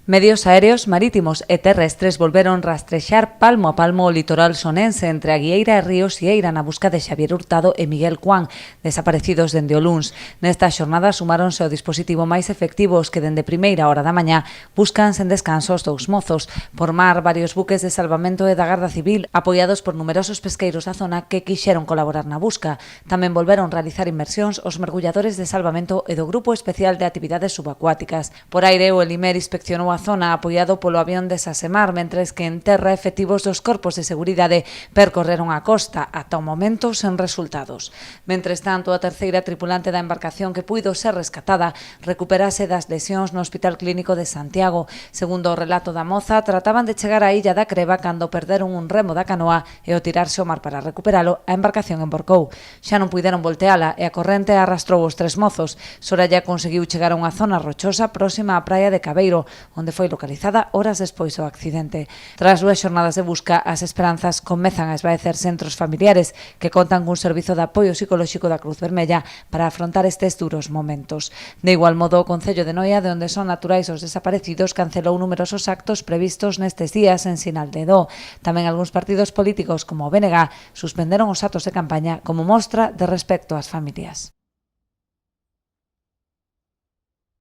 Medios aéreos, marítimos e terrestres volveron rastrexar palmo a palmo o litoral sonense entre a Guieira e Ríos Sieira na busca de Xavier Hurtado e Miguel Cuán, desaparecidos dende o luns. Nesta xornada sumáronse ao dispositivo máis efectivos que dende primeira hora da mañá buscan sen descanso os dous mozos. Por mar, varios buques de salvamento e da Garda Civil, apoiados por numerosos pesqueiros da zona que quixeron colaborar na busca. Tamén volveron realizar inmersións os mergulladores de salvamento e do Grupo Especial de Actividades Subacuáticas. Por aire, o Elimer inspeccionou a zona apoiado polo avión de Sasemar, mentres que en terra efectivos dos corpos de seguridade percorreron a costa, ata o momento sen resultados. Mentres tanto, a terceira tripulante da embarcación que puido ser rescatada recuperase das lesións no Hospital Clínico de Santiago. Segundo o relato da moza, trataban de chegar á illa da Creba cando perderon un remo da canoa e ao tirarse ao mar para recuperalo, a embarcación emborcou. Xa non puideron volteala e a corrente arrastrou os tres mozos. Soraya conseguiu chegar a unha zona rochosa próxima á praia de Cabeiro, onde foi localizada horas despois do accidente. Tras 2 xornadas de busca, as esperanzas comezan a esvaecerse entre os familiares que contan cun servizo de apoio psicolóxico da Cruz Vermella para afrontar estes duros momentos. De igual modo, o Concello de Noia, de onde son naturais os desaparecidos, cancelou numerosos actos previstos nestes días en sinal de dó. Tamén algúns partidos políticos como o BNG suspenderon os actos de campaña como mostra de respecto ás familias.